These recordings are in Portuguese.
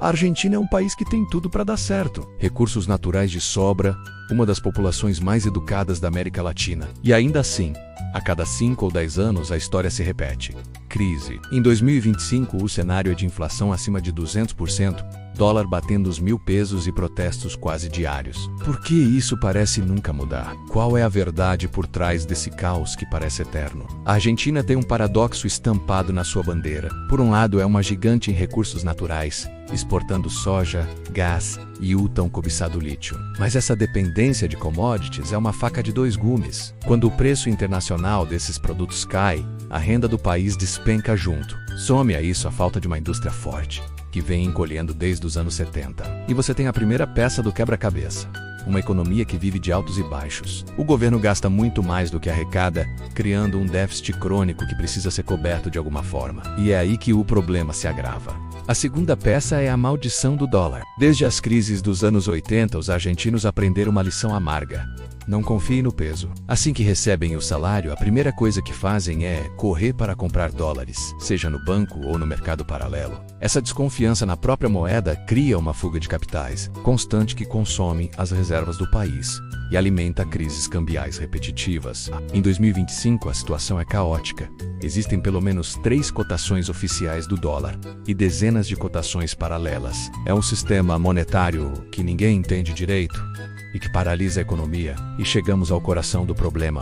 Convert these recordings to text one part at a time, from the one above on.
A Argentina é um país que tem tudo para dar certo. Recursos naturais de sobra, uma das populações mais educadas da América Latina. E ainda assim, a cada 5 ou 10 anos a história se repete. Crise. Em 2025 o cenário é de inflação acima de 200%, dólar batendo os 1.000 pesos e protestos quase diários. Por que isso parece nunca mudar? Qual é a verdade por trás desse caos que parece eterno? A Argentina tem um paradoxo estampado na sua bandeira. Por um lado é uma gigante em recursos naturais, exportando soja, gás e o tão cobiçado lítio. Mas essa dependência de commodities é uma faca de dois gumes. Quando o preço internacional desses produtos cai, a renda do país despenca junto. Some a isso a falta de uma indústria forte, que vem encolhendo desde os anos 70. E você tem a primeira peça do quebra-cabeça. Uma economia que vive de altos e baixos. O governo gasta muito mais do que arrecada, criando um déficit crônico que precisa ser coberto de alguma forma. E é aí que o problema se agrava. A segunda peça é a maldição do dólar. Desde as crises dos anos 80, os argentinos aprenderam uma lição amarga. Não confie no peso. Assim que recebem o salário, a primeira coisa que fazem é correr para comprar dólares, seja no banco ou no mercado paralelo. Essa desconfiança na própria moeda cria uma fuga de capitais constante que consome as reservas do país e alimenta crises cambiais repetitivas. Em 2025, a situação é caótica. Existem pelo menos 3 cotações oficiais do dólar e dezenas de cotações paralelas. É um sistema monetário que ninguém entende direito e que paralisa a economia. E chegamos ao coração do problema: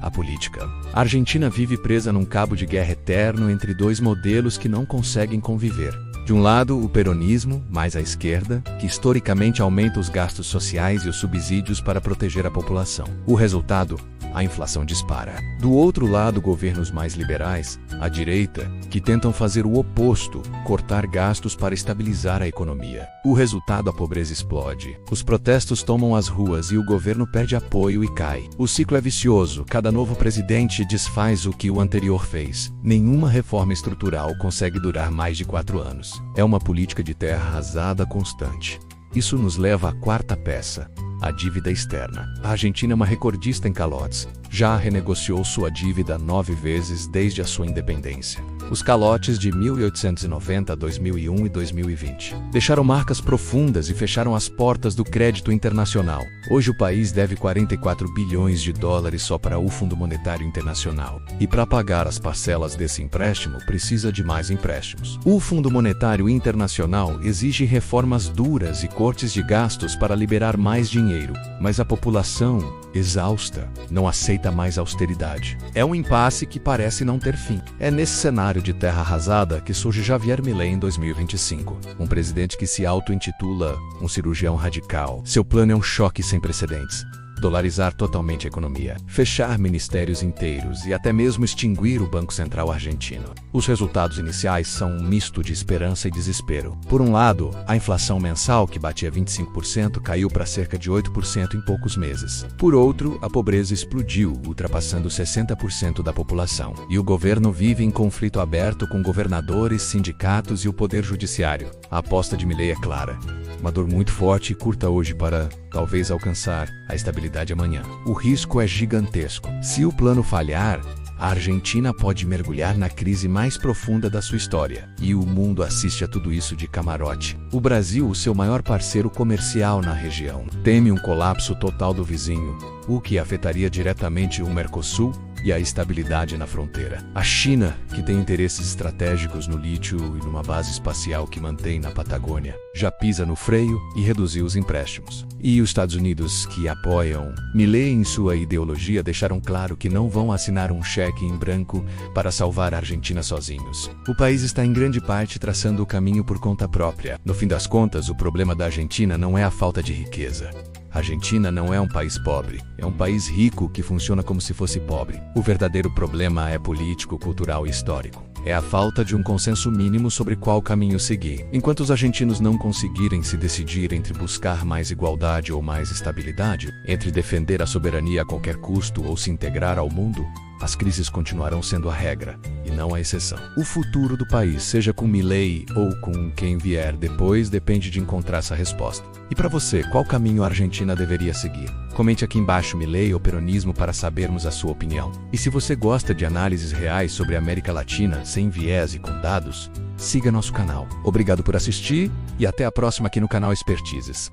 a política. A Argentina vive presa num cabo de guerra eterno entre dois modelos que não conseguem conviver. De um lado, o peronismo, mais à esquerda, que historicamente aumenta os gastos sociais e os subsídios para proteger a população. O resultado? A inflação dispara. Do outro lado, governos mais liberais, à direita, que tentam fazer o oposto, cortar gastos para estabilizar a economia. O resultado: a pobreza explode. Os protestos tomam as ruas e o governo perde apoio e cai. O ciclo é vicioso. Cada novo presidente desfaz o que o anterior fez. Nenhuma reforma estrutural consegue durar mais de 4 anos. É uma política de terra arrasada constante. Isso nos leva à quarta peça: a dívida externa. A Argentina é uma recordista em calotes. Já renegociou sua dívida 9 vezes desde a sua independência. Os calotes de 1890, 2001 e 2020 deixaram marcas profundas e fecharam as portas do crédito internacional. Hoje o país deve 44 bilhões de dólares só para o Fundo Monetário Internacional. E para pagar as parcelas desse empréstimo, precisa de mais empréstimos. O Fundo Monetário Internacional exige reformas duras e cortes de gastos para liberar mais dinheiro. Mas a população, exausta, não aceita mais austeridade. É um impasse que parece não ter fim. É nesse cenário de terra arrasada que surge Javier Milei em 2025. Um presidente que se auto-intitula um cirurgião radical. Seu plano é um choque sem precedentes: dolarizar totalmente a economia, fechar ministérios inteiros e até mesmo extinguir o Banco Central argentino. Os resultados iniciais são um misto de esperança e desespero. Por um lado, a inflação mensal, que batia 25%, caiu para cerca de 8% em poucos meses. Por outro, a pobreza explodiu, ultrapassando 60% da população. E o governo vive em conflito aberto com governadores, sindicatos e o poder judiciário. A aposta de Milei é clara: uma dor muito forte e curta hoje para, talvez, alcançar a estabilidade amanhã. O risco é gigantesco. Se o plano falhar, a Argentina pode mergulhar na crise mais profunda da sua história. E o mundo assiste a tudo isso de camarote. O Brasil, o seu maior parceiro comercial na região, teme um colapso total do vizinho, o que afetaria diretamente o Mercosul e a estabilidade na fronteira. A China, que tem interesses estratégicos no lítio e numa base espacial que mantém na Patagônia, já pisa no freio e reduziu os empréstimos. E os Estados Unidos, que apoiam Milei em sua ideologia, deixaram claro que não vão assinar um cheque em branco para salvar a Argentina sozinhos. O país está em grande parte traçando o caminho por conta própria. No fim das contas, o problema da Argentina não é a falta de riqueza. A Argentina não é um país pobre, é um país rico que funciona como se fosse pobre. O verdadeiro problema é político, cultural e histórico. É a falta de um consenso mínimo sobre qual caminho seguir. Enquanto os argentinos não conseguirem se decidir entre buscar mais igualdade ou mais estabilidade, entre defender a soberania a qualquer custo ou se integrar ao mundo, as crises continuarão sendo a regra e não a exceção. O futuro do país, seja com Milei ou com quem vier depois, depende de encontrar essa resposta. E para você, qual caminho a Argentina deveria seguir? Comente aqui embaixo Milei ou peronismo para sabermos a sua opinião. E se você gosta de análises reais sobre a América Latina, sem viés e com dados, siga nosso canal. Obrigado por assistir e até a próxima aqui no canal Expertises.